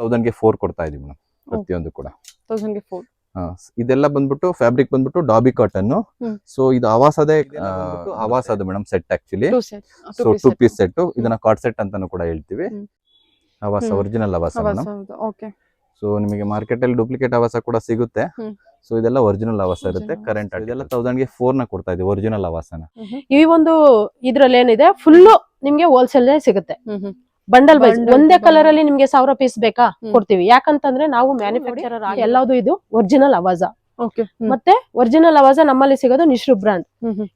1000ಗೆ 4 ಕೊಡ್ತಾ ಇದೀವಿ ಮೇಡಮ್ ಪ್ರತಿಯೊಂದು ಕೂಡ 1000ಗೆ 4. ಇದೆಲ್ಲ ಬಂದ್ಬಿಟ್ಟು ಫ್ಯಾಬ್ರಿಕ್ ಬಂದ್ಬಿಟ್ಟು ಡಾಬಿ ಕಾಟನ್. ಸೊ ಇದು ಆವಾಸದೇ ಆವಾಸದ madam set actually. So 2 piece set, ಇದನ್ನ ಕಾರ್ಡ್ ಸೆಟ್ ಅಂತಾನು ಕೂಡ ಹೇಳ್ತೀವಿ. Avaasa original Avaasa madam. Okay. So ನಿಮಗೆ ಮಾರ್ಕೆಟ್ ಅಲ್ಲಿ ಡೂಪ್ಲಿಕೇಟ್ ಆವಾಸ ಕೂಡ ಸಿಗುತ್ತೆ. ಸೊ ಇದೆಲ್ಲ ಒರಿಜಿನಲ್ ಆವಾಸ ಇರುತ್ತೆ. ಕರೆಂಟ್ ಇದೆಲ್ಲ 1000ಗೆ 4 ನ ಕೊಡ್ತಾ ಇದೀವಿ ಒರಿಜಿನಲ್ ಆವಾಸನ. ಈ ಒಂದು ಇದ್ರಲ್ಲಿ ಏನಿದೆ ಫುಲ್ ನಿಮ್ಗೆ ಹೋಲ್ಸೇಲ್ ಸಿಗುತ್ತೆ. ಬಂಡಲ್ ವೈಸ್ ಒಂದೇ ಕಲರ್ ಅಲ್ಲಿ ನಿಮ್ಗೆ 1000 ಪೀಸ್ ಬೇಕಾ ಕೊಡ್ತೀವಿ. ಯಾಕಂತಂದ್ರೆ ನಾವು ಮ್ಯಾನುಫ್ಯಾಕ್ಚರರ್ ಎಲ್ಲಾವುದು ಇದು ಒರಿಜಿನಲ್ ಆವಾಜ. ಮತ್ತೆ ಒರಿಜಿನಲ್ ಆವಾಜ ನಮ್ಮಲ್ಲಿ ಸಿಗೋದು ನಿಶ್ರು ಬ್ರಾಂಡ್.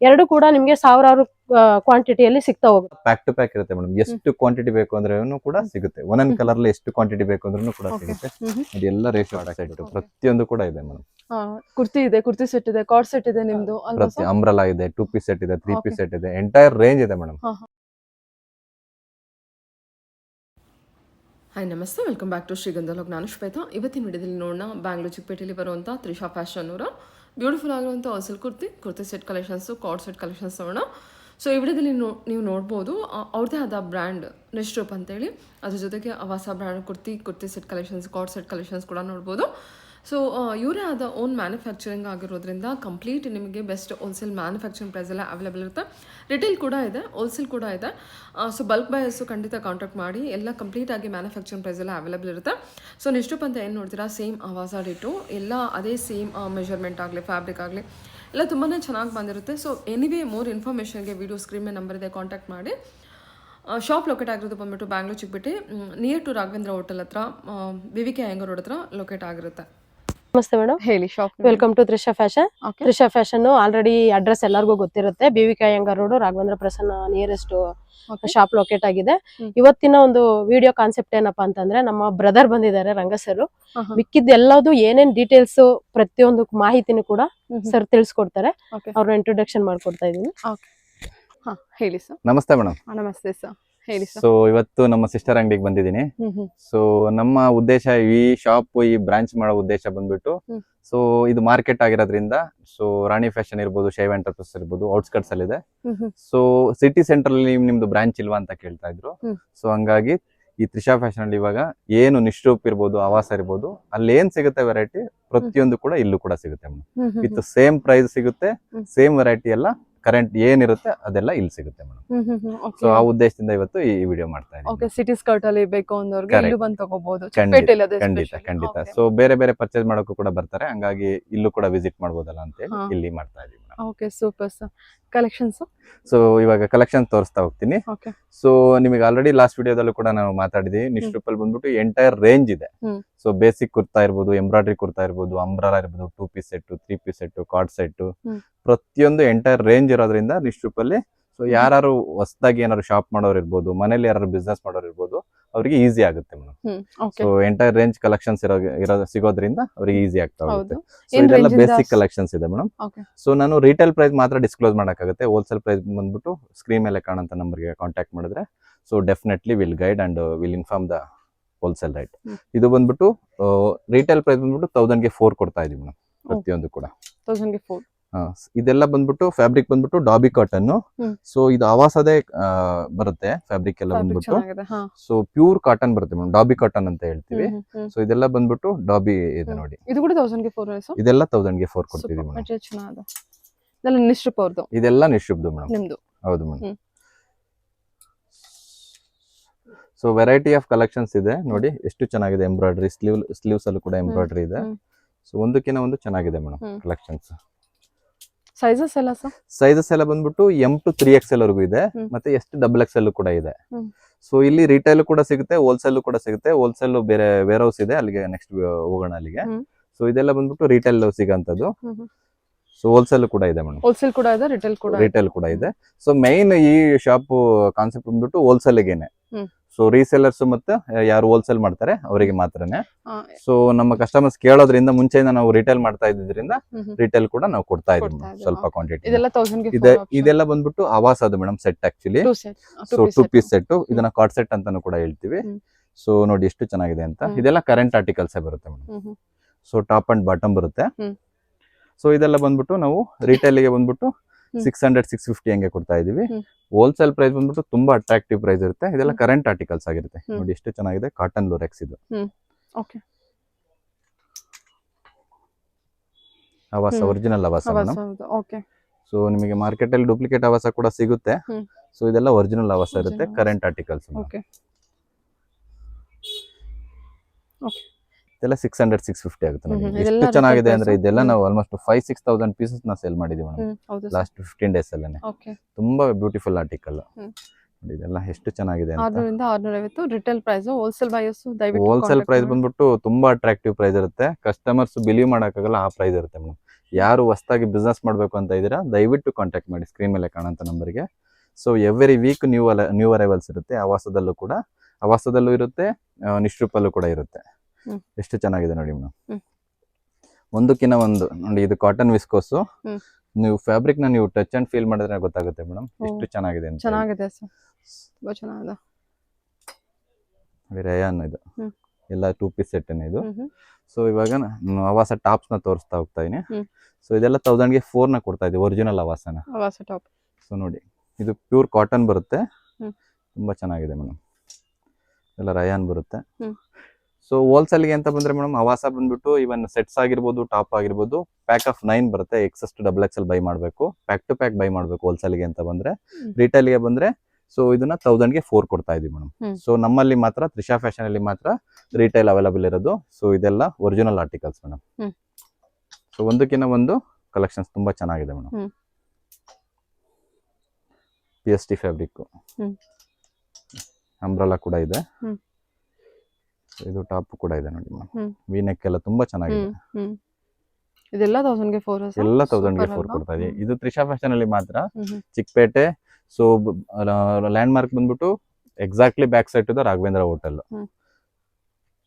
ಎರಡು ಕೂಡ ನಿಮ್ಗೆ ಸಾವಿರಾರು ಕ್ವಾಂಟಿಟಿಯಲ್ಲಿ ಸಿಗ್ತಾ ಹೋಗುತ್ತೆ. ಪ್ಯಾಕ್ ಟು ಪ್ಯಾಕ್ ಇರುತ್ತೆ ಮೇಡಮ್. ಎಷ್ಟು ಕ್ವಾಂಟಿಟಿ ಬೇಕು ಅಂದ್ರೆ ಕೂಡ ಸಿಗುತ್ತೆ. ಒಂದೊಂದು ಕಲರ್ ಅಲ್ಲಿ ಎಷ್ಟು ಕ್ವಾಂಟಿಟಿ ಬೇಕು ಅಂದ್ರೂ ಕೂಡ ಸಿಗುತ್ತೆ. ಇದೆಲ್ಲ ರೇಷಿಯೋ ಸೆಟ್ ಪ್ರತಿಯೊಂದು ಕೂಡ ಇದೆ ಮೇಡಮ್. ಕುರ್ತಿ ಇದೆ, ಕುರ್ತಿ ಸೆಟ್ ಇದೆ, ಕಾರ್ಡ್ ಸೆಟ್ ಇದೆ ನಿಮ್ದು. ಅಂಬ್ರಲಾ ಇದೆ, 2 ಪೀಸ್ ಸೆಟ್ ಇದೆ, 3 ಪೀಸ್ ಸೆಟ್ ಇದೆ, ಎಂಟೈರ್ ರೇಂಜ್ ಇದೆ ಮೇಡಮ್. ಹಾಯ್ ನಮಸ್ತೆ, ವೆಲ್ಕಮ್ ಬ್ಯಾಕ್ ಟು ಶ್ರೀಗಂಧಲೋಕ್. ನಾನು ಶ್ವೇತಾ. ಇವತ್ತಿನ ವಿಡಿಯೋದಲ್ಲಿ ನೋಡೋಣ ಬ್ಯಾಂಗ್ಳೂರ್ ಚಿಕ್ಕಪೇಟೆಯಲ್ಲಿ ಬರುವಂಥ ತ್ರಿಷಾ ಫ್ಯಾಷನ್ ಅವರ ಬ್ಯೂಟಿಫುಲ್ ಆಗಿರುವಂಥ ಹೊಸಲ್ kurti set collections, cord set collections ನೋಡೋಣ. ಸೊ ಈ ವಿಡಿಯೋದಲ್ಲಿ ನೀವು ನೋಡ್ಬೋದು ಅವ್ರದ್ದೇ ಆದ ಬ್ರ್ಯಾಂಡ್ ನಿಶ್ರೂಪ್ ಅಂತೇಳಿ. ಅದ್ರ ಜೊತೆಗೆ ಆವಾಸ brand kurti set collections, card set collections ಕೂಡ ನೋಡ್ಬೋದು. ಸೊ ಇವರೇ ಆದ ಓನ್ ಮ್ಯಾನುಫ್ಯಾಕ್ಚರಿಂಗ್ ಆಗಿರೋದ್ರಿಂದ ಕಂಪ್ಲೀಟ್ ನಿಮಗೆ ಬೆಸ್ಟ್ ಹೋಲ್ಸೇಲ್ ಮ್ಯಾನುಫ್ಯಾಕ್ಚರಿಂಗ್ ಪ್ರೈಸೆಲ್ಲ ಅವೈಲೇಬಲ್ ಇರುತ್ತೆ. ರಿಟೇಲ್ ಕೂಡ ಇದೆ, ಹೋಲ್ಸೇಲ್ ಕೂಡ ಇದೆ. ಸೊ ಬಲ್ಕ್ ಬಯರ್ಸು ಖಂಡಿತ ಕಾಂಟ್ಯಾಕ್ಟ್ ಮಾಡಿ. ಎಲ್ಲ ಕಂಪ್ಲೀಟಾಗಿ ಮ್ಯಾನುಫ್ಯಾಕ್ಚರಿಂಗ್ ಪ್ರೈಸೆಲ್ಲ ಅವೈಲೇಬಲ್ ಇರುತ್ತೆ. ಸೊ ನಿಶ್ರೂಪ್ ಅಂತ ಏನು ನೋಡ್ತೀರಾ, ಸೇಮ್ ಆವಾಸ ರೇಟು ಎಲ್ಲ ಅದೇ ಸೇಮ್ ಮೆಷರ್ಮೆಂಟ್ ಆಗಲಿ ಫ್ಯಾಬ್ರಿಕ್ ಆಗಲಿ ಎಲ್ಲ ತುಂಬಾ ಚೆನ್ನಾಗಿ ಬಂದಿರುತ್ತೆ. ಸೊ ಎನಿವೇ ಮೋರ್ ಇನ್ಫಾರ್ಮೇಷನ್ಗೆ ವಿಡಿಯೋ ಸ್ಕ್ರೀನ್ ಮೇಲೆ ನಂಬರ್ ಇದೆ, ಕಾಂಟ್ಯಾಕ್ಟ್ ಮಾಡಿ. ಶಾಪ್ ಲೊಕೇಟ್ ಆಗಿರೋದು ಬಂದ್ಬಿಟ್ಟು Bangalore Chikkapete near to Raghavendra hotel ಹತ್ರ, ವಿವಿಕೆ ಅಯ್ಯಂಗಾರ್ ರೋಡ್ ಹತ್ರ ಲೊಕೇಟ್ ಆಗಿರುತ್ತೆ. ನಮಸ್ತೆ ಮೇಡಮ್, ಹೇಳಿ. Shop welcome to Trisha fashion. Trisha fashion already address ಎಲ್ಲರಿಗೂ ಗೊತ್ತಿರುತ್ತೆ. VVK Iyengar road, Raghavendra Prasanna nearest shop locate ಆಗಿದೆ. ಇವತ್ತಿನ ಒಂದು ವಿಡಿಯೋ ಕಾನ್ಸೆಪ್ಟ್ ಏನಪ್ಪಾ ಅಂತಂದ್ರೆ, ನಮ್ಮ ಬ್ರದರ್ ಬಂದಿದ್ದಾರೆ ರಂಗಸರು. ಮಿಕ್ಕಿದ್ ಎಲ್ಲದು ಏನೇನ್ ಡೀಟೇಲ್ಸ್ ಪ್ರತಿಯೊಂದು ಮಾಹಿತಿನೂ ಕೂಡ ಸರ್ ತಿಳಿಸ್ಕೊಡ್ತಾರೆ. ಅವ್ರನ್ನ ಇಂಟ್ರೊಡಕ್ಷನ್ ಮಾಡ್ಕೊಡ್ತಾ ಇದೀನಿ. ಹೇಳಿ ಸರ್. ನಮಸ್ತೆ ಮೇಡಮ್. ನಮಸ್ತೆ ಸರ್, ಹೇಳಿ ಸರ್. ಸೊ ಇವತ್ತು ನಮ್ಮ ಸಿಸ್ಟರ್ ಅಂಗಡಿಗೆ ಬಂದಿದ್ದೀನಿ. ಸೊ ನಮ್ಮ ಉದ್ದೇಶ, ಈ ಶಾಪ್ ಈ ಬ್ರಾಂಚ್ ಮಾಡೋ ಉದ್ದೇಶ ಬಂದ್ಬಿಟ್ಟು, ಸೊ ಇದು ಮಾರ್ಕೆಟ್ ಆಗಿರೋದ್ರಿಂದ, ಸೊ ರಾಣಿ ಫ್ಯಾಷನ್ ಇರ್ಬೋದು, ಶೈವ ಎಂಟರ್ಪ್ರೈಸ್ ಇರ್ಬೋದು, ಔಟ್ಸ್ಕಟ್ಸ್ ಅಲ್ಲಿ ಇದೆ. ಸೊ ಸಿಟಿ ಸೆಂಟರ್ ಅಲ್ಲಿ ನಿಮ್ದು ಬ್ರಾಂಚ್ ಇಲ್ವಾ ಅಂತ ಕೇಳ್ತಾ ಇದ್ರು. ಸೊ ಹಂಗಾಗಿ ಈ ತ್ರಿಷಾ ಫ್ಯಾಷನ್ ಅಲ್ಲಿ ಇವಾಗ ಏನು ನಿಶ್ರೂಪ್ ಇರ್ಬೋದು, ಆವಾಸ ಇರ್ಬೋದು, ಅಲ್ಲಿ ಏನ್ ಸಿಗುತ್ತೆ ವೆರೈಟಿ ಪ್ರತಿಯೊಂದು ಕೂಡ ಇಲ್ಲೂ ಕೂಡ ಸಿಗುತ್ತೆ ಮೇಡಮ್. ವಿತ್ ಸೇಮ್ ಪ್ರೈಸ್ ಸಿಗುತ್ತೆ, ಸೇಮ್ ವೆರೈಟಿ ಎಲ್ಲ ಕರೆಂಟ್ ಏನಿರುತ್ತೆ ಅದೆಲ್ಲ ಇಲ್ಲಿ ಸಿಗುತ್ತೆ ಮೇಡಮ್. ಸೊ ಆ ಉದ್ದೇಶದಿಂದ ಇವತ್ತು ಈ ವಿಡಿಯೋ ಮಾಡ್ತಾ ಇದ್ದೀನಿ. ಸಿಟಿ ಸ್ಕರ್ಟ್ ಅಲ್ಲಿ ಬೇಕು ಅಂದವ್ರಿಗೆ ಇಲ್ಲೂ ಬಂದು ತಗೋಬಹುದು. ಖಂಡಿತ. ಸೊ ಬೇರೆ ಬೇರೆ ಪರ್ಚೇಸ್ ಮಾಡೋಕ್ಕೂ ಕೂಡ ಬರ್ತಾರೆ, ಹಂಗಾಗಿ ಇಲ್ಲೂ ಕೂಡ ವಿಸಿಟ್ ಮಾಡ್ಬೋದಲ್ಲ ಅಂತ ಹೇಳಿ ಇಲ್ಲಿ ಮಾಡ್ತಾ ಇದೀವಿ. Okay, super sir. Collections, so ಇವಾಗ ಕಲೆಕ್ಷನ್ ತೋರಿಸ್ತಾ ಹೋಗ್ತೀನಿ. ಸೊ ನಿಮಗೆ ಆಲ್ರೆಡಿ ಲಾಸ್ಟ್ ವಿಡಿಯೋದಲ್ಲೂ ಕೂಡ ನಾವು ಮಾತಾಡಿದೀವಿ. ನಿಶ್ರೂಪ್ ಅಲ್ಲಿ ಬಂದ್ಬಿಟ್ಟು ಎಂಟೈರ್ ರೇಂಜ್ ಇದೆ. ಸೊ ಬೇಸಿಕ್ ಕುರ್ತಾ ಇರ್ಬೋದು, ಎಂಬ್ರಾಯ್ಡ್ರಿ ಕುರ್ತಾ ಇರ್ಬೋದು, ಅಂಬ್ರಲಾ ಇರ್ಬೋದು, 2 piece set, 3 piece set, cord set, ಪ್ರತಿಯೊಂದು ಎಂಟೈರ್ ರೇಂಜ್ ಇರೋದ್ರಿಂದ ನಿಶ್ರೂಪ್ ಅಲ್ಲಿ. ಸೊ ಯಾರು ಹೊಸದಾಗಿ ಏನಾದ್ರು ಶಾಪ್ ಮಾಡೋರು ಇರ್ಬೋದು, ಮನೇಲಿ ಯಾರು ಬಿಸ್ನೆಸ್ ಮಾಡೋರು ಇರ್ಬೋದು, ಅವ್ರಿಗೆ ಈಸಿ ಆಗುತ್ತೆ madam. So entire range collections ಸಿಗೋದ್ರಿಂದ ಅವ್ರಿಗೆ ಈಸಿ ಆಗ್ತಾ ಹೋಗುತ್ತೆ. ಸೊ ಇದೆಲ್ಲ ಬೇಸಿಕ್ ಕಲೆಕ್ಷನ್ಸ್ ಇದೆ ಮೇಡಮ್. ಸೊ ನಾನು ರಿಟೇಲ್ ಪ್ರೈಸ್ ಮಾತ್ರ ಡಿಸ್ಕ್ಲೋಸ್ ಮಾಡಕ್ಕಾಗುತ್ತೆ. ಹೋಲ್ಸೇಲ್ ಪ್ರೈಸ್ ಬಂದ್ಬಿಟ್ಟು ಸ್ಕ್ರೀನ್ ಮೇಲೆ ಕಾಣುವಂತ ನಂಬರ್ಗೆ ಕಾಂಟ್ಯಾಕ್ಟ್ ಮಾಡಿದ್ರೆ, so definitely will guide and will inform the wholesale right. ಇದು ಬಂದ್ಬಿಟ್ಟು ರಿಟೇಲ್ ಪ್ರೈಸ್ ಬಂದ್ಬಿಟ್ಟು 1000ಗೆ 4 ಕೊಡ್ತಾ ಇದೀವಿ ಮೇಡಮ್ ಪ್ರತಿಯೊಂದು ಕೂಡ. 1000ಗೆ 4. ಇದೆಲ್ಲ ಬಂದ್ಬಿಟ್ಟು ಫ್ಯಾಬ್ರಿಕ್ ಬಂದ್ಬಿಟ್ಟು ಡಾಬಿ ಕಾಟನ್. ಸೊ ಇದು ಆವಾಸದೇ ಬರುತ್ತೆ ಫ್ಯಾಬ್ರಿಕ್ ಎಲ್ಲ ಬಂದ್ಬಿಟ್ಟು. ಸೊ ಪ್ಯೂರ್ ಕಾಟನ್ ಬರುತ್ತೆ ಮೇಡಮ್, ಡಾಬಿ ಕಾಟನ್ ಅಂತ ಹೇಳ್ತೀವಿ. ಸೊ ಇದೆಲ್ಲ ಬಂದ್ಬಿಟ್ಟು ಡಾಬಿ ಇದೆ ನೋಡಿ. ಇದು ಕೂಡ 1000ಗೆ 4. ಇದೆಲ್ಲ 1000ಗೆ 4 ಕೊಡ್ತೀವಿ ಮೇಡಮ್. ಇದೆಲ್ಲ ನಿಶ್ರೂಪ್ ಅವ್ರದ್ದು. ಇದೆಲ್ಲ ನಿಶ್ರೂಪ್ದು ಮೇಡಮ್. ನಿಮ್ದು? ಹೌದು madam. So variety of collections ಇದೆ ನೋಡಿ, ಎಷ್ಟು ಚೆನ್ನಾಗಿದೆ. ಎಂಬ್ರಾಯ್ಡ್ರಿ, ಸ್ಲೀವ್ಸ್ ಅಲ್ಲೂ ಕೂಡ ಎಂಬ್ರಾಯ್ಡ್ರಿ ಇದೆ. ಸೊ ಒಂದಕ್ಕಿಂತ ಒಂದು ಚೆನ್ನಾಗಿದೆ ಮೇಡಮ್ ಕಲೆಕ್ಷನ್ಸ್. ಸೈಜಸ್ ಎಲ್ಲ ಸರ್? ಸೈಜಸ್ ಎಲ್ಲ ಬಂದ್ಬಿಟ್ಟು M to 3XL ವರೆಗೂ ಇದೆ, ಮತ್ತೆ XXL ಕೂಡ ಇದೆ. ಸೊ ಇಲ್ಲಿ ರಿಟೇಲ್ ಕೂಡ ಸಿಗುತ್ತೆ, ಹೋಲ್ಸೇಲ್ ಕೂಡ ಸಿಗುತ್ತೆ. ಹೋಲ್ಸೇಲ್ ಬೇರೆ ವೇರ್ ಹೌಸ್ ಇದೆ, ಅಲ್ಲಿಗೆ ನೆಕ್ಸ್ಟ್ ಹೋಗೋಣ ಅಲ್ಲಿಗೆ. ಸೊ ಇದೆಲ್ಲ ಬಂದ್ಬಿಟ್ಟು ರಿಟೇಲ್ ಸಿಗಂತದ್ದು. ಸೊ ಹೋಲ್ಸೇಲ್ ಕೂಡ ಇದೆ ಮೇಡಮ್. ಹೋಲ್ಸೇಲ್ ಕೂಡ ಇದೆ, ರಿಟೇಲ್ ಕೂಡ ಇದೆ. ಸೊ ಮೈನ್ ಈ ಶಾಪ್ ಕಾನ್ಸೆಪ್ಟ್ ಬಂದ್ಬಿಟ್ಟು ಹೋಲ್ಸೇಲ್ಗೆನೆ. ಸೊ ರೀಸೇಲರ್ಸ್ ಮತ್ತೆ ಯಾರು ಹೋಲ್ಸೇಲ್ ಮಾಡ್ತಾರೆ ಅವರಿಗೆ ಮಾತ್ರನೇ. ಸೊ ನಮ್ಮ ಕಸ್ಟಮರ್ಸ್ ಕೇಳೋದ್ರಿಂದ ಮುಂಚೆಯಿಂದ ನಾವು ರಿಟೇಲ್ ಮಾಡ್ತಾ ಇದ್ದಿದ್ರಿಂದ ರಿಟೇಲ್ ಕೂಡ ನಾವು ಕೊಡ್ತಾ ಇದೀವಿ ಸ್ವಲ್ಪ ಕ್ವಾಂಟಿಟಿ. ಇದೆಲ್ಲ ಬಂದ್ಬಿಟ್ಟು ಆವಾಸದ madam set actually. So 2 piece set, ಇದನ್ನ ಕಾರ್ಡ್ ಸೆಟ್ ಅಂತಾನು ಕೂಡ ಹೇಳ್ತೀವಿ. ಸೊ ನೋಡಿ ಎಷ್ಟು ಚೆನ್ನಾಗಿದೆ ಅಂತ. ಇದೆಲ್ಲ ಕರೆಂಟ್ ಆರ್ಟಿಕಲ್ಸ್ ಬರುತ್ತೆ madam. So top and bottom ಬರುತ್ತೆ. ಸೊ ಇದೆಲ್ಲ ಬಂದ್ಬಿಟ್ಟು ನಾವು ರಿಟೇಲ್ಗೆ ಬಂದ್ಬಿಟ್ಟು 600-650 ಹಂಗೆ ಕೊಡ್ತಾ ಇದೀವಿ. ಹೋಲ್ಸೇಲ್ ಪ್ರೈಸ್ ಬಂದ್ಬಿಟ್ಟು ತುಂಬಾ ಅಟ್ರಾಕ್ಟಿವ್ ಪ್ರೈಸ್ ಇರುತ್ತೆ. ಇದೆಲ್ಲ ಕರೆಂಟ್ ಆರ್ಟಿಕಲ್ಸ್ ಆಗಿರುತ್ತೆ ನೋಡಿ, ಎಷ್ಟು ಚೆನ್ನಾಗಿದೆ. ಕಾಟನ್ ಲೋರೆಕ್ಸ್ ಇದು. ಓಕೆ ಆವಾಸ ಹ್ಮ್. Original Avaasa madam. ಹೌದು ಓಕೆ ಸೊ ನಿಮಗೆ ಮಾರ್ಕೆಟ್ ಅಲ್ಲಿ ಡೂಪ್ಲಿಕೇಟ್ ಆವಾಸ ಕೂಡ ಸಿಗುತ್ತೆ. ಹ್ಮ್. ಸೊ ಇದೆಲ್ಲ ಒರಿಜಿನಲ್ ಆವಾಸ ಇರುತ್ತೆ, Original current articles. Okay okay ಇದೆಲ್ಲ 600-650 ಆಗುತ್ತೆ ನೋಡಿ. ಇದೆಲ್ಲ ಎಷ್ಟು ಚೆನ್ನಾಗಿದೆ ಅಂದ್ರೆ retail ಇದೆಲ್ಲ price? ನಾವು ಆಲ್ಮೋಸ್ಟ್ 5,000-6,000 ಪೀಸಸ್ ನ ಸೇಲ್ ಮಾಡಿದೀವಿ ಮೇಡಮ್ ಹೌದು ಲಾಸ್ಟ್ 15 ಡೇಸ್ ಅಲ್ಲೇ. ಓಕೆ ತುಂಬಾ ಬ್ಯೂಟಿಫುಲ್ ಆರ್ಟಿಕಲ್. ಹ್ಮ್. ನೋಡಿ ಇದೆಲ್ಲ ಎಷ್ಟು ಚೆನ್ನಾಗಿದೆ ಅಂತ. 600-650 ರಿಟೇಲ್ ಪ್ರೈಸ್. ಹೋಲ್ಸೇಲ್ ಬೈಯರ್ಸ್ ದಯವಿಟ್ಟು ಹೋಲ್ಸೇಲ್ ಪ್ರೈಸ್ ಬಂದ್ಬಿಟ್ಟು ತುಂಬಾ ಅಟ್ರಾಕ್ಟಿವ್ ಪ್ರೈಸ್ ಇರುತ್ತೆ. ಕಸ್ಟಮರ್ಸ್ ಬಿಲೀವ್ ಮಾಡಕ್ಕಾಗಲ್ಲ ಆ ಪ್ರೈಸ್ ಇರುತ್ತೆ ಮೇಡಮ್. ಯಾರು ಹೊಸದಾಗಿ ಬಿಸ್ನೆಸ್ ಮಾಡಬೇಕು ಅಂತ ಇದ್ದೀರಾ ದಯವಿಟ್ಟು ಕಾಂಟ್ಯಾಕ್ಟ್ ಮಾಡಿ ಸ್ಕ್ರೀನ್ ಮೇಲೆ ಕಾಣೋಂಥ ನಂಬರ್ಗೆ. So every week new arrivals ಇರುತ್ತೆ. ಆವಾಸದಲ್ಲೂ ಇರುತ್ತೆ, ನಿಶ್ರೂಪಲ್ಲೂ ಕೂಡ ಇರುತ್ತೆ. ಎಷ್ಟು ಚೆನ್ನಾಗಿದೆ ನೋಡಿ ಮೇಡಮ್. ಒಂದಕ್ಕಿಂತ ಒಂದು ನೋಡಿ, ಇದು ಕಾಟನ್ ವಿಸ್ಕೋಸ್. ನೀವು ಫ್ಯಾಬ್ರಿಕ್ ನ ನೀವು ಟಚ್ ಅಂಡ್ ಫೀಲ್ ಮಾಡಿದ್ರೆ ಗೊತ್ತಾಗುತ್ತೆ ಮೇಡಮ್ ಎಷ್ಟು ಚೆನ್ನಾಗಿದೆ ಅಂತ. ಚೆನ್ನಾಗಿದೆ ಸರ್, ತುಂಬಾ ಚೆನ್ನಾಗಿದೆ. ರಯಾನ್ ಇದು ಎಲ್ಲ 2 ಪೀಸ್ ಸೆಟ್ ಇದು. ಸೊ ಇವಾಗ ನಾನು ಆವಾಸ ಟಾಪ್ಸ್ ನ ತೋರಿಸ್ತಾ ಹೋಗ್ತಾ ಇದೀನಿ. ಸೊ ಇದೆಲ್ಲ 1000ಗೆ 4 ನ ಕೊಡ್ತಾ ಇದೀವಿ ಒರಿಜಿನಲ್ ಆವಾಸನ. ಆವಾಸ ಟಾಪ್. ಸೊ ನೋಡಿ ಇದು ಪ್ಯೂರ್ ಕಾಟನ್ ಬರುತ್ತೆ, ತುಂಬಾ ಚೆನ್ನಾಗಿದೆ ಮೇಡಮ್. ಎಲ್ಲ ರಯಾನ್ ಬರುತ್ತೆ. ಸೊ ಹೋಲ್ಸೇಲ್ಗೆ ಅಂತ ಬಂದ್ರೆ ಮೇಡಮ್ ಆವಾಸ ಬಂದ್ಬಿಟ್ಟು ಇವನ್ ಸೆಟ್ಸ್ ಆಗಿರ್ಬೋದು, ಟಾಪ್ ಆಗಿರ್ಬೋದು, ಪ್ಯಾಕ್ ಆಫ್ 9 ಬರುತ್ತೆ. XS to XXL ಬೈ ಮಾಡಬೇಕು, ಪ್ಯಾಕ್ ಟು ಪ್ಯಾಕ್ ಬೈ ಮಾಡಬೇಕು ಹೋಲ್ಸೇಲ್ಗೆ ಅಂತ ಬಂದ್ರೆ. ರಿಟೇಲ್ಗೆ ಬಂದ್ರೆ ಸೊ ಇದನ್ನ 1000ಗೆ 4 ಕೊಡ್ತಾ ಇದೀವಿ ಮೇಡಮ್. ಸೊ ನಮ್ಮಲ್ಲಿ ಮಾತ್ರ ತ್ರಿಷಾ ಫ್ಯಾಷನ್ ಅಲ್ಲಿ ಮಾತ್ರ ರಿಟೇಲ್ ಅವೈಲಬಲ್ ಇರೋದು. ಸೊ ಇದೆಲ್ಲ ಒರಿಜಿನಲ್ ಆರ್ಟಿಕಲ್ಸ್ ಮೇಡಮ್. ಸೊ ಒಂದಕ್ಕಿಂತ ಒಂದು ಕಲೆಕ್ಷನ್ಸ್ ತುಂಬಾ ಚೆನ್ನಾಗಿದೆ ಮೇಡಮ್. PST ಫ್ಯಾಬ್ರಿಕ್, ಅಂಬ್ರೆಲಾ ಕೂಡ ಇದೆ. ಇದು ಟಾಪ್ ಕೂಡ ಇದೆ ನೋಡಿ ಮೇಡಮ್. ವಿ ನೆಕ್ ಎಲ್ಲ ತುಂಬಾ ಚೆನ್ನಾಗಿದೆ. ಇದೆಲ್ಲ 1000ಗೆ 4 ಎಲ್ಲ 1000ಗೆ 4 ಕೊಡ್ತಾ ಇದೀವಿ. ಇದು ತ್ರಿಷಾ ಫ್ಯಾಷನ್ ಅಲ್ಲಿ ಮಾತ್ರ, ಚಿಕ್ಕಪೇಟೆ. ಸೊ ಲ್ಯಾಂಡ್ ಮಾರ್ಕ್ ಬಂದ್ಬಿಟ್ಟು ಎಕ್ಸಾಕ್ಟ್ಲಿ ಬ್ಯಾಕ್ ಸೈಡ್ ಇದೆ ರಾಘವೇಂದ್ರ ಹೋಟೆಲ್.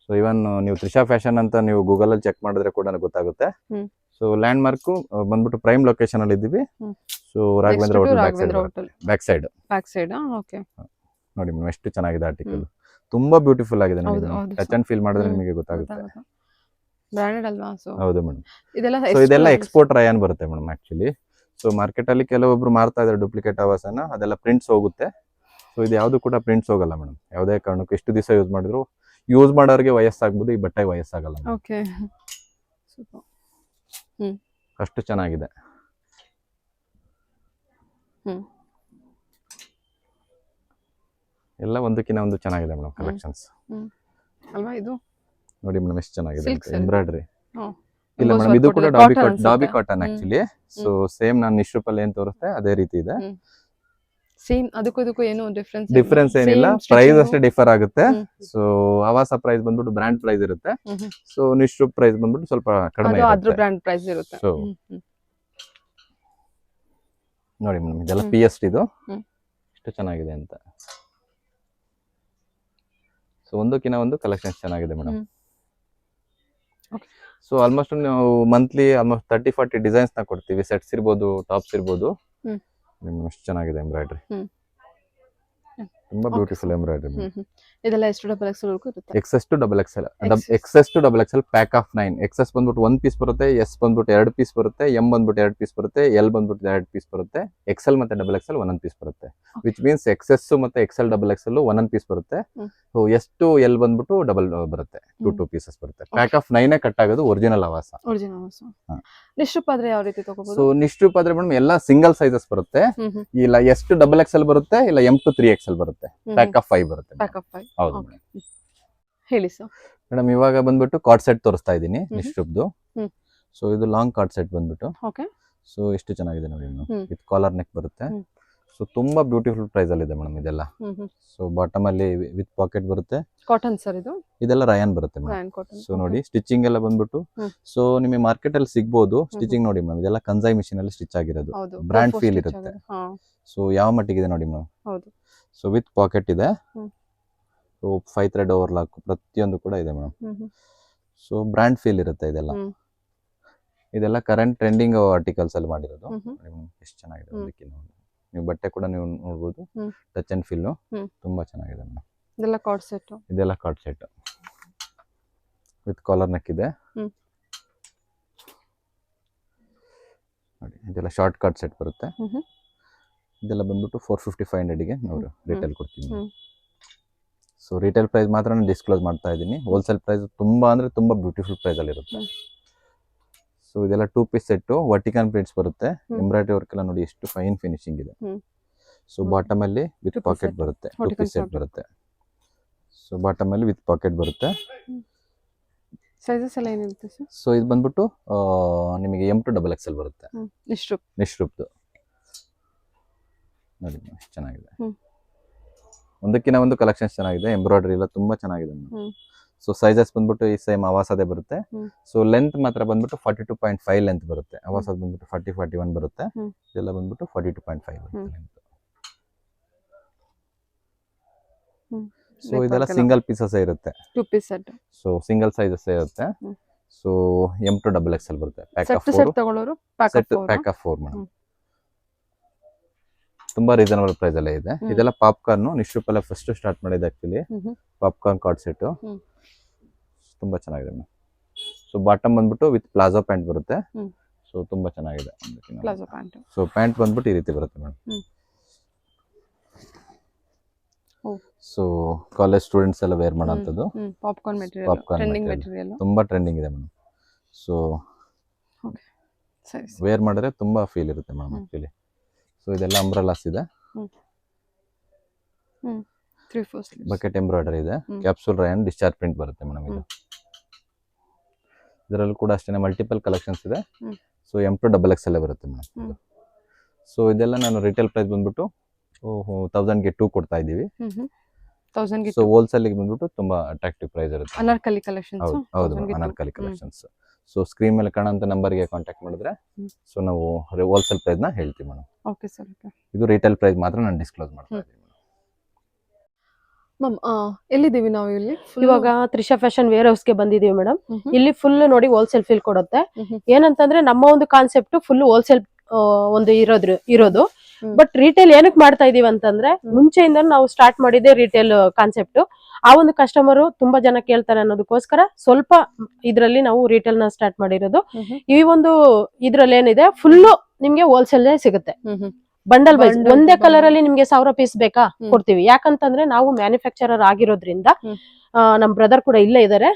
ಸೊ ಇವನ್ ನೀವು ತ್ರಿಷಾ ಫ್ಯಾಷನ್ ಅಂತ ನೀವು ಗೂಗಲ್ ಅಲ್ಲಿ ಚೆಕ್ ಮಾಡಿದ್ರೆ ಕೂಡ ಗೊತ್ತಾಗುತ್ತೆ. ಸೊ ಲ್ಯಾಂಡ್ ಮಾರ್ಕ್ ಬಂದ್ಬಿಟ್ಟು ಪ್ರೈಮ್ ಲೊಕೇಶನ್ ಅಲ್ಲಿ ಇದ್ದೀವಿ. So Raghavendra hotel back side. Okay ನೋಡಿ ಮೇಡಮ್ ಎಷ್ಟು ಚೆನ್ನಾಗಿದೆ ಆರ್ಟಿಕಲ್. ತುಂಬಾ ಬ್ಯೂಟಿಫುಲ್ ಆಗಿದೆ ನೋಡಿ. ಟಚ್ ಅಂಡ್ ಫೀಲ್ ಮಾಡಿದ್ರೆ ನಿಮಗೆ ಗೊತ್ತಾಗುತ್ತೆ. ಬ್ರಾಂಡೆಡ್ ಅಲ್ವಾ? ಸೊ ಹೌದು ಮೇಡಮ್. ಸೊ ಇದೆಲ್ಲ ಎಕ್ಸ್ಪೋರ್ಟ್ ರಯಾನ್ ಬರುತ್ತೆ ಮೇಡಮ್ ಆಕ್ಚುಲಿ. ಸೊ ಮಾರ್ಕೆಟ್ ಅಲ್ಲಿ ಕೆಲವೊಬ್ರು ಮಾರ್ತಾ ಇದ್ದಾರೆ ಡೂಪ್ಲಿಕೇಟ್ ಆವಾಸನ, ಅದೆಲ್ಲ ಪ್ರಿಂಟ್ಸ್ ಹೋಗುತ್ತೆ. ಸೊ ಇದು ಯಾವ್ದು ಕೂಡ ಪ್ರಿಂಟ್ಸ್ ಹೋಗಲ್ಲ ಮೇಡಮ್, ಯಾವುದೇ ಕಾರಣಕ್ಕೂ. ಎಷ್ಟು ದಿವಸ ಯೂಸ್ ಮಾಡಿದ್ರು, ಯೂಸ್ ಮಾಡೋರಿಗೆ ವಯಸ್ಸಾಗ್ಬೋದು, ಈ ಬಟ್ಟೆ ವಯಸ್ಸಾಗಲ್ಲ. ಓಕೆ ಅಷ್ಟು ಚೆನ್ನಾಗಿದೆ. ಎಲ್ಲ ಒಂದಕ್ಕಿಂತ ಒಂದು ಚೆನ್ನಾಗಿದೆ ಮೇಡಮ್ ಕಲೆಕ್ಷನ್ಸ್. ಅಲ್ವಾ? ಇದು ನೋಡಿ ಮೇಡಮ್ ಎಷ್ಟು ಚೆನ್ನಾಗಿದೆ Silk sir. ಎಂಬ್ರಾಯ್ಡ್ರಿ. ಇಲ್ಲ ಮೇಡಮ್, ಇದು ಕೂಡ ಡಾಬಿ ಕಾಟನ್ ಆಕ್ಚುಲಿ. ಸೊ ಸೇಮ್ ನಾನು ನಿಶ್ರೂಪಲ್ಲಿ ಏನ್ ತೋರಿಸ್ತೆ ಅದೇ ರೀತಿ ಇದೆ. ಸೇಮ್ ಅದಕ್ಕೂ ಏನು ಡಿಫರೆನ್ಸ್ ಏನಿಲ್ಲ, ಪ್ರೈಸ್ ಅಷ್ಟೇ ಡಿಫರ್ ಆಗುತ್ತೆ. ಸೊ ಆವಾಸ ಪ್ರೈಸ್ ಬಂದ್ಬಿಟ್ಟು ಬ್ರಾಂಡ್ ಪ್ರೈಸ್ ಇರುತ್ತೆ. ಸೊ ನಿಶ್ರೂಪ್ ಪ್ರೈಸ್ ಬಂದ್ಬಿಟ್ಟು ಸ್ವಲ್ಪ ಕಡಿಮೆ ಅದ್ರ ಬ್ರಾಂಡ್ ಪ್ರೈಸ್ ಇರುತ್ತೆ. ಸೊ ನೋಡಿ ಮೇಡಮ್, ಇದೆಲ್ಲ PST ಇದು ಎಷ್ಟು ಚೆನ್ನಾಗಿದೆ ಅಂತ. ಸೊ ಒಂದಕ್ಕಿಂತ ಒಂದು ಕಲೆಕ್ಷನ್ಸ್ ಚೆನ್ನಾಗಿದೆ ಮೇಡಮ್. ಸೊ ಆಲ್ಮೋಸ್ಟ್ ನಾವು ಮಂತ್ಲಿ ಆಲ್ಮೋಸ್ಟ್ 30-40 ಡಿಸೈನ್ಸ್ ನ ಕೊಡ್ತೀವಿ. ಸೆಟ್ಸ್ ಇರ್ಬೋದು, ಟಾಪ್ಸ್ ಇರ್ಬೋದು. ಎಷ್ಟು ಚೆನ್ನಾಗಿದೆ ಎಂಬ್ರಾಯ್ಡ್ರಿ, ತುಂಬಾ ಬ್ಯೂಟಿಫುಲ್ ಎಂಬ್ರಾಯ್ಡ್ರಿ. ಇದೆಲ್ಲ ಎಷ್ಟು XXL ಇರುತ್ತೆ? XS to XXL pack of 9. XS ಬಂದ್ಬಿಟ್ಟು 1 ಪೀಸ್ ಬರುತ್ತೆ, S ಬಂದ್ಬಿಟ್ಟು 2 ಪೀಸ್ ಬರುತ್ತೆ, M ಬಂದ್ಬಿಟ್ಟು 2 ಪೀಸ್ ಬರುತ್ತೆ, L ಬಂದ್ಬಿಟ್ಟು 2 ಪೀಸ್ ಬರುತ್ತೆ, XL ಮತ್ತೆ XXL ಒಂದೊಂದು ಪೀಸ್ ಬರುತ್ತೆ. ವಿಚ್ ಮೀನ್ಸ್ XS ಮತ್ತೆ XL XXL ಒಂದೊಂದು ಪೀಸ್ ಬರುತ್ತೆ. ಸೊ S to L ಬಂದ್ಬಿಟ್ಟು ಡಬಲ್ ಬರುತ್ತೆ, 2 ಪೀಸಸ್ ಬರುತ್ತೆ. ಪ್ಯಾಕ್ ಆಫ್ 9 ಕಟ್ ಆಗೋದು ಒರಿಜಿನಲ್ ಆವಾಸ. ನಿಶ್ರೂಪ್ ಆದ್ರೆ ಯಾವ ರೀತಿ ತಗೋಬಹುದು? ಸೊ ನಿಶ್ರೂಪ್ ಆದ್ರೆ ಮೇಡಮ್ ಎಲ್ಲ ಸಿಂಗಲ್ ಸೈಜಸ್ ಬರುತ್ತೆ. ಇಲ್ಲ S to XXL ಬರುತ್ತೆ, ಇಲ್ಲ M to 3XL ಬರುತ್ತೆ. ಪ್ಯಾಕ್ ಆಫ್ 5 ಬರುತ್ತೆ. ಹೌದು ಹೇಳಿ ಸರ್. ಮೇಡಮ್ ಇವಾಗ ಬಂದ್ಬಿಟ್ಟು ಕಾರ್ಡ್ ಸೆಟ್ ತೋರಿಸ್ತಾ ಇದ್ದೀನಿ ನಿಶ್ರೂಪ್ದು. ಸೊ ಇದು ಲಾಂಗ್ ಕಾರ್ಡ್ ಸೆಟ್ ಬಂದ್ಬಿಟ್ಟು. ಸೊ ಎಷ್ಟು ಚೆನ್ನಾಗಿದೆ ನೋಡಿ ಮೇಡಮ್, ವಿತ್ ಕಾಲರ್ ನೆಕ್ ಬರುತ್ತೆ. ಸೊ ತುಂಬಾ ಬ್ಯೂಟಿಫುಲ್ ಪ್ರೈಸ್ ಅಲ್ಲಿ ಇದೆ ಮೇಡಮ್ ಇದೆಲ್ಲ. ಸೊ ಬಾಟಮ್ ಅಲ್ಲಿ ವಿತ್ ಪಾಕೆಟ್ ಬರುತ್ತೆ. ಕಾಟನ್ ಸರ್ ಇದು? ಇದೆಲ್ಲ ರಯಾನ್ ಬರುತ್ತೆ ಮೇಡಮ್. ಸೊ ನೋಡಿ ಸ್ಟಿಚಿಂಗ್ ಎಲ್ಲ ಬಂದ್ಬಿಟ್ಟು ಸೊ ನಿಮಗೆ ಮಾರ್ಕೆಟ್ ಅಲ್ಲಿ ಸಿಗ್ಬೋದು. ಸ್ಟಿಚಿಂಗ್ ನೋಡಿ ಮೇಡಮ್, ಇದೆಲ್ಲ ಕನ್ಸೈ ಮಿಷಿನ್ ಅಲ್ಲಿ ಸ್ಟಿಚ್ ಆಗಿರೋದು, ಬ್ರಾಂಡ್ ಫೀಲ್ ಇರುತ್ತೆ. ಸೊ ಯಾವ ಮಟ್ಟಿಗಿದೆ ನೋಡಿ ಮೇಡಮ್. ಸೊ ವಿತ್ ಪಾಕೆಟ್ ಇದೆ. ಸೊ 5 ಥ್ರೆಡ್ ಓವರ್ಲಾಕ್ ಪ್ರತಿಯೊಂದು ಕೂಡ ಇದೆ ಮೇಡಮ್. ಸೊ ಬ್ರಾಂಡ್ ಫೀಲ್ ಇರುತ್ತೆ ಇದೆಲ್ಲ ಕರೆಂಟ್ ಟ್ರೆಂಡಿಂಗ್ ಆರ್ಟಿಕಲ್ಸ್ ಅಲ್ಲಿ ಮಾಡಿರೋದು. ಎಷ್ಟು ಚೆನ್ನಾಗಿದೆ. ಅದಕ್ಕಿಂತ ನೀವು ಬಟ್ಟೆ ಕೂಡ ನೀವು ನೋಡ್ಬೋದು, ಟಚ್ ಅಂಡ್ ಫೀಲ್ ತುಂಬಾ ಚೆನ್ನಾಗಿದೆ ಮೇಡಮ್. ಇದೆಲ್ಲ cord set with collar neck ಇದೆ ನೋಡಿ. ಇದೆಲ್ಲ ಶಾರ್ಟ್ ಕಾರ್ಡ್ ಸೆಟ್ ಬರುತ್ತೆ. ಇದೆಲ್ಲ ಬಂದ್ಬಿಟ್ಟು 450-500ಗೆ ನಾವು ರಿಟೇಲ್ ಕೊಡ್ತೀವಿ. ಸೊ ಸೊ ರಿಟೇಲ್ ಪ್ರೈಸ್ ಮಾತ್ರ ಡಿಸ್ಕ್ಲೋಸ್ ಮಾಡ್ತಾ ಇದ್ದೀನಿ. ಹೋಲ್ಸೇಲ್ ಪ್ರೈಸ್ ತುಂಬಾ ಅಂದ್ರೆ ತುಂಬಾ ಬ್ಯೂಟಿಫುಲ್ ಪ್ರೈಸ್ ಅಲ್ಲಿ ಇರುತ್ತೆ. ಸೊ ಇದೆಲ್ಲ 2 ಪೀಸ್ ಸೆಟ್ ವರ್ಟಿಕಲ್ ಪ್ರಿಂಟ್ಸ್ ಬರುತ್ತೆ. ಎಂಬ್ರಾಯ್ಡರಿ ವರ್ಕ್ ಎಲ್ಲ ನೋಡಿ ಎಷ್ಟು ಫೈನ್ ಫಿನಿಶಿಂಗ್ ಇದೆ. ಸೊ ಬಾಟಮ್ ಅಲ್ಲಿ ವಿತ್ ಪಾಕೆಟ್ ಬರುತ್ತೆ. 2 ಪೀಸ್ ಸೆಟ್ ಬರುತ್ತೆ. ಸೊ ಬಾಟಮ್ ಅಲ್ಲಿ ವಿತ್ ಪಾಕೆಟ್ ಬರುತ್ತೆ. ಸೈಜಸ್ ಎಲ್ಲ ಏನಿರುತ್ತೆ ಸರ್? ಸೊ ಇದು ಬಂದ್ಬಿಟ್ಟು ನಿಮಗೆ M to XXL ಬರುತ್ತೆ. ನಿಶ್ರೂಪ್ದು ನೋಡಿ ಎಷ್ಟು ಚೆನ್ನಾಗಿದೆ. ಒಂದಕ್ಕಿಂತ ಒಂದು ಕಲೆಕ್ಷನ್ಸ್ ಚೆನ್ನಾಗಿದೆ. ಎಂಬ್ರಾಯ್ಡರಿ ಎಲ್ಲ ತುಂಬಾ ಚೆನ್ನಾಗಿದೆ. ಸೊ ಸೈಜಸ್ ಬಂದ್ಬಿಟ್ಟು ಈ ಸೇಮ್ ಅವಾಸದೇ ಬರುತ್ತೆ. ಸೊ ಲೆಂತ್ ಮಾತ್ರ ಬಂದ್ಬಿಟ್ಟು 42.5 ಲೆಂತ್ ಬರುತ್ತೆ. ಅವಾಸದ್ ಬಂದ್ಬಿಟ್ಟು 40-41 ಬರುತ್ತೆ. ಇದೆಲ್ಲ ಬಂದ್ಬಿಟ್ಟು 42.5 ಬರುತ್ತೆ ಲೆಂತ್. ಸೊ ಇದೆಲ್ಲ ಸಿಂಗಲ್ ಪೀಸಸ್ ಇರುತ್ತೆ. 2 piece set. So single sizes ಇರುತ್ತೆ. ಸೊ M to XXL ಬರುತ್ತೆ. ಪ್ಯಾಕ್ ಆಫ್ 4 ಸೆಟ್ ತಗೊಳ್ಳೋರು ಪ್ಯಾಕ್ ಆಫ್ 4 ಮೇಡಮ್. ತುಂಬಾ ರೀಸನಬಲ್ ಪ್ರೈಸ್ ಅಲ್ಲೇ ಇದೆ. ಇದೆಲ್ಲ ಪಾಪ್ಕಾರ್ನ್ ನಿಶ್ರೂಪಲ್ಲ ಫಸ್ಟ್ ಸ್ಟಾರ್ಟ್ ಮಾಡಿದೆ ಆಕ್ಚುಲಿ. ಪಾಪ್ಕಾರ್ನ್ ಕಾರ್ಡ್ ಸೆಟ್ ತುಂಬಾ ಚೆನ್ನಾಗಿದೆ ಮೇಡಮ್. ಸೊ ಬಾಟಮ್ ಬಂದ್ಬಿಟ್ಟು ವಿತ್ ಪ್ಲಾಜೋ ಪ್ಯಾಂಟ್ ಬರುತ್ತೆ. ಸೊ ತುಂಬಾ ಚೆನ್ನಾಗಿದೆ ಪ್ಲಾಜೋ ಪ್ಯಾಂಟ್. ಸೊ ಪ್ಯಾಂಟ್ ಬಂದ್ಬಿಟ್ಟು ಈ ರೀತಿ ಬರುತ್ತೆ ಮೇಡಮ್. ಸೊ ಕಾಲೇಜ್ ಸ್ಟೂಡೆಂಟ್ಸ್ ಎಲ್ಲ ವೇರ್ ಮಾಡೋಂಥದ್ದು ಪಾಪ್ಕಾರ್ನ್ ಮೆಟೀರಿಯಲ್, ಟ್ರೆಂಡಿಂಗ್ ಮೆಟೀರಿಯಲ್, ತುಂಬಾ ಟ್ರೆಂಡಿಂಗ್ ಇದೆ ಮೇಡಮ್. ಸೊ ವೇರ್ ಮಾಡಿದ್ರೆ ತುಂಬಾ ಫೀಲ್ ಇರುತ್ತೆ ಮೇಡಮ್ ಆಕ್ಚುಲಿ. ಸೊ ಇದೆಲ್ಲ ಅಂಬ್ರೆಲಾಸ್ ಇದೆ. 3/4 ಸ್ಲೀವ್ಸ್. ಬಕೆಟ್ ಎಂಬ್ರಾಯ್ಡರಿ ಇದೆ. ಕ್ಯಾಪ್ಸೂಲ್ ರಯಾನ್ ಡಿಸ್ಚಾರ್ಜ್ ಪ್ರಿಂಟ್ ಬರುತ್ತೆ ಮೇಡಮ್ ಇದು. ಇದರಲ್ಲೂ ಕೂಡ ಅಷ್ಟೇ ಮಲ್ಟಿಪಲ್ ಕಲೆಕ್ಷನ್ಸ್ ಇದೆ. ಸೊ M to XXL ಬರುತ್ತೆ ಮೇಡಮ್. ಸೊ ಇದೆಲ್ಲ ನಾನು ರಿಟೇಲ್ ಪ್ರೈಸ್ ಬಂದ್ಬಿಟ್ಟು 1000 ಗೆ 2 ಕೊಡ್ತಾ ಇದ್ದೀವಿ. 1000 ಗೆ ಸೊ ಹೋಲ್ಸೇಲ್ ಗೆ ಬಂದ್ಬಿಟ್ಟು ತುಂಬಾ ಅಟ್ರಾಕ್ಟಿವ್ ಪ್ರೈಸ್ ಇರುತ್ತೆ. ಅನಾರ್ಕಲಿ ಕಲೆಕ್ಷನ್ಸ್. ಹೌದು ಅನಾರ್ಕಲಿ ಕಲೆಕ್ಷನ್ಸ್. ಸೊ ಸ್ಕ್ರೀನ್ ಮೇಲೆ ಕಾಣುವಂತ ನಂಬರ್ಗೆ ಕಾಂಟ್ಯಾಕ್ಟ್ ಮಾಡಿದ್ರೆ ಸೊ ನಾವು ಹೋಲ್ಸೇಲ್ ಪ್ರೈಸ್ ನ ಹೇಳ್ತೀವಿ ಮೇಡಮ್. Okay sir. ಇದು ರಿಟೇಲ್ ಪ್ರೈಸ್ ಮಾತ್ರ ನಾನು ಡಿಸ್ಕ್ಲೋಸ್ ಮಾಡ್ತಾ ಇದ್ದೀನಿ. ಮ್ಯಾಮ್ ಎಲ್ಲಿದ್ದೀವಿ ನಾವು ಇಲ್ಲಿ? ಇವಾಗ ತ್ರಿಷಾ ಫ್ಯಾಷನ್ ವೇರ್ ಹೌಸ್ ಗೆ ಬಂದಿದೀವಿ ಮೇಡಮ್. ಇಲ್ಲಿ ಫುಲ್ ನೋಡಿ ಹೋಲ್ಸೇಲ್ ಫೀಲ್ ಕೊಡುತ್ತೆ. ಏನಂತಂದ್ರೆ ನಮ್ಮ ಒಂದು ಕಾನ್ಸೆಪ್ಟ್ ಫುಲ್ ಹೋಲ್ಸೇಲ್ ಒಂದು ಇರೋದು. ಬಟ್ ರಿಟೇಲ್ ಏನಕ್ಕೆ ಮಾಡ್ತಾ ಇದೀವಿ ಅಂತಂದ್ರೆ ಮುಂಚೆಯಿಂದ ನಾವು ಸ್ಟಾರ್ಟ್ ಮಾಡಿದ್ದೆ ರಿಟೇಲ್ ಕಾನ್ಸೆಪ್ಟ್. ಆ ಒಂದು ಕಸ್ಟಮರ್ ತುಂಬಾ ಜನ ಕೇಳ್ತಾರೆ ಅನ್ನೋದಕ್ಕೋಸ್ಕರ ಸ್ವಲ್ಪ ಇದ್ರಲ್ಲಿ ನಾವು ರಿಟೇಲ್ ನ ಸ್ಟಾರ್ಟ್ ಮಾಡಿರೋದು. ಈ ಒಂದು ಇದ್ರಲ್ಲಿ ಏನಿದೆ ಫುಲ್ ನಿಮ್ಗೆ ಹೋಲ್ಸೇಲ್ ಸಿಗುತ್ತೆ. ಬಂಡಲ್ ವೈಸ್ ಒಂದೇ ಕಲರ್ ಅಲ್ಲಿ ನಿಮ್ಗೆ 1000 ಪೀಸ್ ಬೇಕಾ ಕೊಡ್ತೀವಿ. ಯಾಕಂತಂದ್ರೆ ನಾವು ಮ್ಯಾನುಫ್ಯಾಕ್ಚರರ್ ಆಗಿರೋದ್ರಿಂದ ನಮ್ ಬ್ರದರ್ ಕೂಡ ಇಲ್ಲೇ ಇದಾರೆ,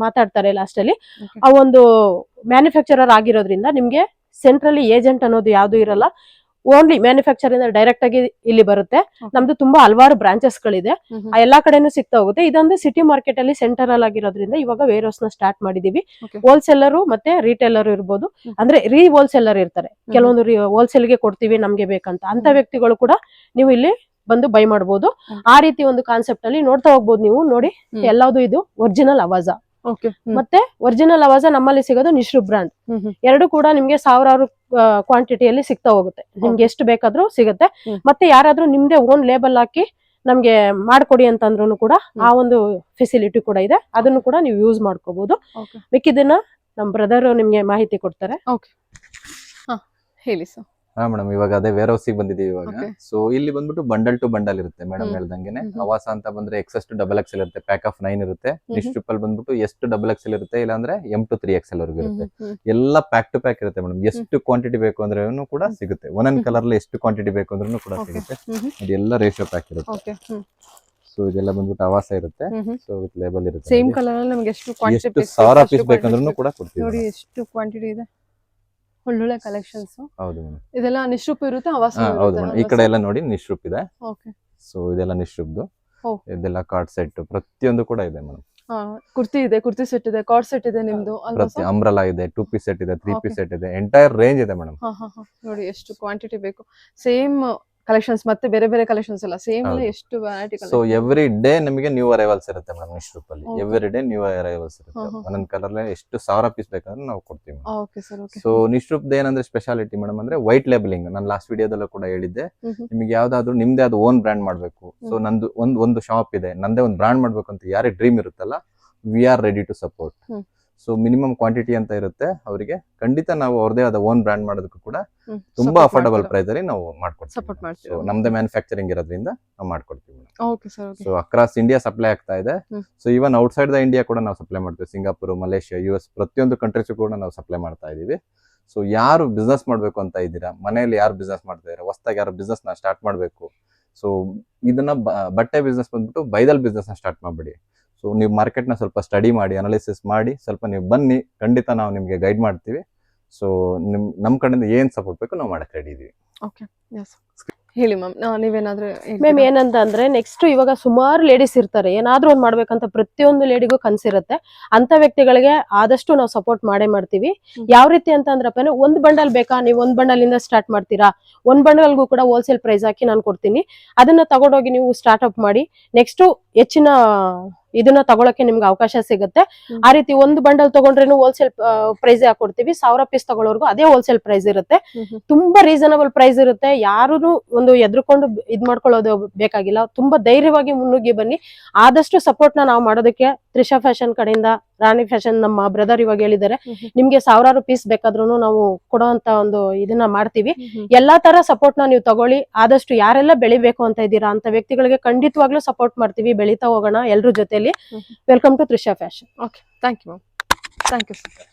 ಮಾತಾಡ್ತಾರೆ ಲಾಸ್ಟ್ ಅಲ್ಲಿ. ಆ ಒಂದು ಮ್ಯಾನುಫ್ಯಾಕ್ಚರರ್ ಆಗಿರೋದ್ರಿಂದ ನಿಮ್ಗೆ ಸೆಂಟ್ರಲಿ ಏಜೆಂಟ್ ಅನ್ನೋದು ಯಾವ್ದು ಇರಲ್ಲ. ಓನ್ಲಿ ಮ್ಯಾನುಫ್ಯಾಕ್ಚರ್ ಇಂದ ಡೈರೆಕ್ಟ್ ಆಗಿ ಇಲ್ಲಿ ಬರುತ್ತೆ. ನಮ್ದು ತುಂಬಾ ಹಲವಾರು ಬ್ರಾಂಚಸ್ ಗಳಿದೆ. ಆ ಎಲ್ಲಾ ಕಡೆನೂ ಸಿಗ್ತಾ ಹೋಗುತ್ತೆ. ಇದೊಂದು ಸಿಟಿ ಮಾರ್ಕೆಟ್ ಅಲ್ಲಿ ಸೆಂಟರಲ್ ಆಗಿರೋದ್ರಿಂದ ಇವಾಗ ವೇರ್ ಹೌಸ್ ನ ಸ್ಟಾರ್ಟ್ ಮಾಡಿದೀವಿ. ಹೋಲ್ಸೇಲರ್ ಮತ್ತೆ ರಿಟೇಲರ್ ಇರ್ಬೋದು, ಅಂದ್ರೆ ಹೋಲ್ಸೇಲರ್ ಇರ್ತಾರೆ. ಕೆಲವೊಂದು ಹೋಲ್ಸೇಲ್ ಗೆ ಕೊಡ್ತೀವಿ ನಮ್ಗೆ ಬೇಕಂತ ಅಂತ ವ್ಯಕ್ತಿಗಳು ಕೂಡ ನೀವು ಇಲ್ಲಿ ಬಂದು ಬೈ ಮಾಡಬಹುದು. ಆ ರೀತಿ ಒಂದು ಕಾನ್ಸೆಪ್ಟ್ ಅಲ್ಲಿ ನೋಡ್ತಾ ಹೋಗ್ಬೋದು ನೀವು. ನೋಡಿ ಎಲ್ಲಾವುದು ಇದು ಒರಿಜಿನಲ್ ಅವಾಜ. ಮತ್ತೆ ಒರಿಜಿನಲ್ ಅವಾಜ ನಮ್ಮಲ್ಲಿ ಸಿಗೋದು ನಿಶ್ರೂಪ್ ಬ್ರಾಂಡ್. ಎರಡು ಕೂಡ ನಿಮ್ಗೆ ಸಾವಿರಾರು ಕ್ವಾಂಟಿಟಿಯಲ್ಲಿ ಸಿಗ್ತಾ ಹೋಗುತ್ತೆ. ನಿಮ್ಗೆ ಎಷ್ಟು ಬೇಕಾದ್ರೂ ಸಿಗುತ್ತೆ. ಮತ್ತೆ ಯಾರಾದ್ರೂ ನಿಮ್ದೇ ಓನ್ ಲೇಬಲ್ ಹಾಕಿ ನಮ್ಗೆ ಮಾಡ್ಕೊಡಿ ಅಂತಂದ್ರೂ ಕೂಡ ಆ ಒಂದು ಫೆಸಿಲಿಟಿ ಕೂಡ ಇದೆ. ಅದನ್ನು ಕೂಡ ನೀವು ಯೂಸ್ ಮಾಡ್ಕೋಬಹುದು. ಮಿಕ್ಕಿದನ್ನ ನಮ್ ಬ್ರದರ್ ನಿಮ್ಗೆ ಮಾಹಿತಿ ಕೊಡ್ತಾರೆ. ಹೇಳಿ ಸರ್. ಹಾ ಮೇಡಮ್, ಇವಾಗ ಅದೇ ವೇರ್ ಹೌಸ್ ಬಂದಿದ್ದೀವಿ ಇವಾಗ. ಸೊ ಇಲ್ಲಿ ಬಂದ್ಬಿಟ್ಟು ಬಂಡಲ್ ಟು ಬಂಡಲ್ ಇರುತ್ತೆ ಮೇಡಮ್ ಹೇಳ್ದಂಗೆನೆ. ಅವಾಸ ಅಂತ ಬಂದ್ರೆ XS to XXL ಇರುತ್ತೆ. ಪ್ಯಾಕ್ ಆಫ್ 9 ಇರುತ್ತೆ. ನಿಶ್ರೂಪಲ್ ಬಂದ್ಬಿಟ್ಟು S to XXL ಇರುತ್ತೆ. ಇಲ್ಲಾಂದ್ರೆ M to 3XL ವರೆಗೂ ಇರುತ್ತೆ. ಎಲ್ಲ ಪ್ಯಾಕ್ ಟು ಪ್ಯಾಕ್ ಇರುತ್ತೆ ಮೇಡಮ್. ಎಷ್ಟು ಕ್ವಾಂಟಿಟಿ ಬೇಕು ಅಂದ್ರೆ ಕೂಡ ಸಿಗುತ್ತೆ. ಒಂದೊಂದ್ ಕಲರ್ ಅಲ್ಲಿ ಎಷ್ಟು ಕ್ವಾಂಟಿಟಿ ಬೇಕು ಅಂದ್ರೂ ಕೂಡ ಸಿಗುತ್ತೆ. ಅದೆಲ್ಲ ರೇಷಿಯೋ ಪ್ಯಾಕ್ ಇರುತ್ತೆ. ಸೊ ಇದೆಲ್ಲ ಬಂದ್ಬಿಟ್ಟು ಅವಾಸ ಇರುತ್ತೆ. ಸೊ ವಿತ್ ಲೇಬಲ್ ಇರುತ್ತೆ. ಸೇಮ್ ಕಲರ್ ಅಲ್ಲಿ ನಮಗೆ ಎಷ್ಟು ಕ್ವಾಂಟಿಟಿ 1000 ಪೀಸ್ ಬೇಕಂದ್ರೂ ಕೂಡ ಕೊಡ್ತೀವಿ. ನೋಡಿ ಎಷ್ಟು ಕ್ವಾಂಟಿಟಿ ಇದೆ. ಒಳ್ಳೊಳ್ಳೆ ಕಲೆಕ್ಷನ್ಸ್. ಹೌದು ಮೇಡಮ್. ಇದೆಲ್ಲ ನಿಶ್ರೂಪ್ ಇರುತ್ತೆ, ಅವಾಸ ಇರುತ್ತೆ. ಹೌದು ಮೇಡಮ್. ಈ ಕಡೆ ಎಲ್ಲ ನೋಡಿ ನಿಶ್ರೂಪ್ ಇದೆ. ಓಕೆ. ಸೊ ಇದೆಲ್ಲ ನಿಶ್ರೂಪ್ದು. ಇದೆಲ್ಲ ಕಾರ್ಡ್ ಸೆಟ್ ಪ್ರತಿಯೊಂದು ಕೂಡ ಇದೆ ಮೇಡಮ್. ಕುರ್ತಿ ಇದೆ, ಕುರ್ತಿ ಸೆಟ್ ಇದೆ, ಕಾರ್ಡ್ ಸೆಟ್ ಇದೆ ನಿಮ್ದು. ಪ್ರತಿ ಅಂಬ್ರೆಲಾ ಇದೆ, 2 ಪೀಸ್ ಸೆಟ್ ಇದೆ, 3 ಪೀಸ್ ಸೆಟ್ ಇದೆ. ಎಂಟೈರ್ ರೇಂಜ್ ಇದೆ ಮೇಡಮ್. ನೋಡಿ ಎಷ್ಟು ಕ್ವಾಂಟಿಟಿ ಬೇಕು. ಸೇಮ್ ಕಲೆಕ್ಷನ್ಸ್ ಮತ್ತೆ ಬೇರೆ ಬೇರೆ ಕಲೆಕ್ಷನ್ಸ್ ಎಲ್ಲ ಸೇಮ್ ಅಲ್ಲ, ಎಷ್ಟು variety collection. So every day ನಮಗೆ ನ್ಯೂ ಅರೈವಲ್ಸ್ ಇರುತ್ತೆ ಮೇಡಮ್ ನಿಶ್ರೂಪ್ ಅಲ್ಲಿ. ಎವ್ರಿ ಡೇ ನ್ಯೂ ಅರೈವಲ್ಸ್ ಇರುತ್ತೆ. ಒಂದೊಂದ್ ಕಲರ್ ಎಷ್ಟು 1000 ಪೀಸ್ ಬೇಕಾದ್ರೆ ನಾವು ಕೊಡ್ತೀವಿ. Okay sir. ಓಕೆ. ಸೊ ನಿಶ್ರೂಪ್ ಏನಂದ್ರೆ ಸ್ಪೆಷಾಲಿಟಿ ಮೇಡಮ್ ಅಂದ್ರೆ ವೈಟ್ ಲೇಬಲಿಂಗ್. ನಾನು ಲಾಸ್ಟ್ ವಿಡಿಯೋದಲ್ಲೂ ಕೂಡ ಹೇಳಿದ್ದೆ, ನಿಮಗೆ ಯಾವ್ದಾದ್ರು ನಿಮ್ದೇ ಅದು ಓನ್ ಬ್ರಾಂಡ್ ಮಾಡ್ಬೇಕು. ಸೊ ನಂದು ಒಂದು ಶಾಪ್ ಇದೆ, ನಂದೇ ಒಂದು ಬ್ರಾಂಡ್ ಮಾಡ್ಬೇಕು ಅಂತ ಯಾರಿಗೆ ಡ್ರೀಮ್ ಇರುತ್ತಲ್ಲ, we are ready to support. So minimum quantity ಅಂತ ಇರುತ್ತೆ ಅವರಿಗೆ. ಖಂಡಿತ ನಾವು ಅವ್ರದೇ ಆದ ಓನ್ ಬ್ರಾಂಡ್ ಮಾಡೋದಕ್ಕೂ ಕೂಡ ತುಂಬಾ ಅಫೋರ್ಡಬಲ್ ಪ್ರೈಸ್ ಅಲ್ಲಿ ನಾವು ಮಾಡ್ಕೊಡ್ತೀವಿ. ನಮ್ದೇ ಮ್ಯಾನುಫ್ಯಾಕ್ಚರಿಂಗ್ ಇರೋದ್ರಿಂದ ನಾವು ಮಾಡ್ಕೊಡ್ತೀವಿ. ಸೊ ಅಕ್ರಾಸ್ ಇಂಡಿಯಾ ಸಪ್ಲೈ ಆಗ್ತಾ ಇದೆ. So even outside the India ಕೂಡ ನಾವು ಸಪ್ಲೈ ಮಾಡ್ತೀವಿ. ಸಿಂಗಾಪುರ್, ಮಲೇಷಿಯಾ, US ಪ್ರತಿಯೊಂದು ಕಂಟ್ರೀಸ್ ಕೂಡ ನಾವು ಸಪ್ಲೈ ಮಾಡ್ತಾ ಇದೀವಿ. ಸೊ ಯಾರು ಬಿಸ್ನೆಸ್ ಮಾಡ್ಬೇಕು ಅಂತ ಇದ್ದೀರಾ, ಮನೆಯಲ್ಲಿ ಯಾರು ಬಿಸ್ನೆಸ್ ಮಾಡ್ತಾ ಇದ್ದೀರಾ, ಹೊಸದಾಗಿ ಯಾರು ಬಿಸ್ನೆಸ್ ನ ಸ್ಟಾರ್ಟ್ ಮಾಡ್ಬೇಕು, ಸೊ ಇದನ್ನ ಬಟ್ಟೆ ಬಿಸ್ನೆಸ್ ಬಂದ್ಬಿಟ್ಟು ಬೈದಲ್ ಬಿಸ್ನೆಸ್ ನ ಸ್ಟಾರ್ಟ್ ಮಾಡ್ಬಿಡಿ. ಸೊ ನೀವು ಮಾರ್ಕೆಟ್ ನ ಸ್ವಲ್ಪ ಸ್ಟಡಿ ಮಾಡಿ, ಅನಾಲಿಸಿಸ್ ಮಾಡಿ, ಸ್ವಲ್ಪ ನೀವು ಬನ್ನಿ, ಖಂಡಿತ ನಾವು ನಿಮ್ಗೆ ಗೈಡ್ ಮಾಡ್ತೀವಿ. ಸೊ ನಮ್ ಕಡೆಯಿಂದ ಏನ್ ಸಪೋರ್ಟ್ ಬೇಕು ನಾವು ಮಾಡಕ್ ರೆಡಿ ಇದೀವಿ. ಓಕೆ, ಎಸ್ ಹೇಳಿ ಮ್ಯಾಮ್, ನೀವೇನಾದ್ರೂ ಮ್ಯಾಮ್ ಏನಂತ ಅಂದ್ರೆ ನೆಕ್ಸ್ಟ್ ಇವಾಗ ಸುಮಾರು ಲೇಡೀಸ್ ಇರ್ತಾರೆ, ಏನಾದ್ರೂ ಒಂದ್ ಮಾಡ್ಬೇಕಂತ ಪ್ರತಿಯೊಂದು ಲೇಡಿಗೂ ಕನ್ಸಿರುತ್ತೆ. ಅಂತ ವ್ಯಕ್ತಿಗಳಿಗೆ ಆದಷ್ಟು ನಾವು ಸಪೋರ್ಟ್ ಮಾಡೇ ಮಾಡ್ತೀವಿ. ಯಾವ ರೀತಿ ಅಂತ ಅಂದ್ರಪ್ಪ ಒಂದ್ ಬಂಡಲ್ ಬೇಕಾ, ನೀವು ಒಂದ್ ಬಂಡಲ್ ಇಂದ ಸ್ಟಾರ್ಟ್ ಮಾಡ್ತೀರಾ, ಒಂದ್ ಬಂಡಲ್ಗೂ ಕೂಡ ಹೋಲ್ಸೇಲ್ ಪ್ರೈಸ್ ಹಾಕಿ ನಾನು ಕೊಡ್ತೀನಿ, ಅದನ್ನ ತಗೊಂಡೋಗಿ ನೀವು ಸ್ಟಾರ್ಟ್ ಅಪ್ ಮಾಡಿ ನೆಕ್ಸ್ಟ್ ಹೆಚ್ಚಿನ ಇದನ್ನ ತಗೊಳಕ್ಕೆ ನಿಮ್ಗೆ ಅವಕಾಶ ಸಿಗುತ್ತೆ. ಆ ರೀತಿ ಒಂದು ಬಂಡಲ್ ತಗೊಂಡ್ರೇನು ಹೋಲ್ಸೇಲ್ ಪ್ರೈಸ್ ಹಾಕೊಡ್ತೀವಿ. 1000 ಪೀಸ್ ತಗೊಳ್ಳೋರ್ಗು ಅದೇ ಹೋಲ್ಸೇಲ್ ಪ್ರೈಸ್ ಇರುತ್ತೆ. ತುಂಬಾ ರೀಸನಬಲ್ ಪ್ರೈಸ್ ಇರುತ್ತೆ. ಯಾರು ಒಂದು ಎದ್ರುಕೊಂಡು ಇದ್ ಮಾಡ್ಕೊಳ್ಳೋದು ಬೇಕಾಗಿಲ್ಲ. ತುಂಬಾ ಧೈರ್ಯವಾಗಿ ಮುನ್ನುಗ್ಗಿ ಬನ್ನಿ. ಆದಷ್ಟು ಸಪೋರ್ಟ್ ನಾವು ಮಾಡೋದಕ್ಕೆ ತ್ರಿಷಾ ಫ್ಯಾಷನ್ ಕಡೆಯಿಂದ, ರಾಣಿ ಫ್ಯಾಷನ್ ನಮ್ಮ ಬ್ರದರ್ ಇವಾಗ ಹೇಳಿದ್ದಾರೆ, ನಿಮ್ಗೆ 1000 ಪೀಸ್ ಬೇಕಾದ್ರೂ ನಾವು ಕೊಡೋಂತ ಒಂದು ಇದನ್ನ ಮಾಡ್ತೀವಿ. ಎಲ್ಲಾ ತರ ಸಪೋರ್ಟ್ ನೀವು ತಗೊಳ್ಳಿ. ಆದಷ್ಟು ಯಾರೆಲ್ಲ ಬೆಳಿಬೇಕು ಅಂತ ಇದ್ದೀರಾ ಅಂತ ವ್ಯಕ್ತಿಗಳಿಗೆ ಖಂಡಿತವಾಗ್ಲೂ ಸಪೋರ್ಟ್ ಮಾಡ್ತೀವಿ. ಬೆಳಿತಾ ಹೋಗೋಣ ಎಲ್ರ ಜೊತೆಲಿ. Welcome to Trisha fashion. Okay, thank you ma'am, thank you sir.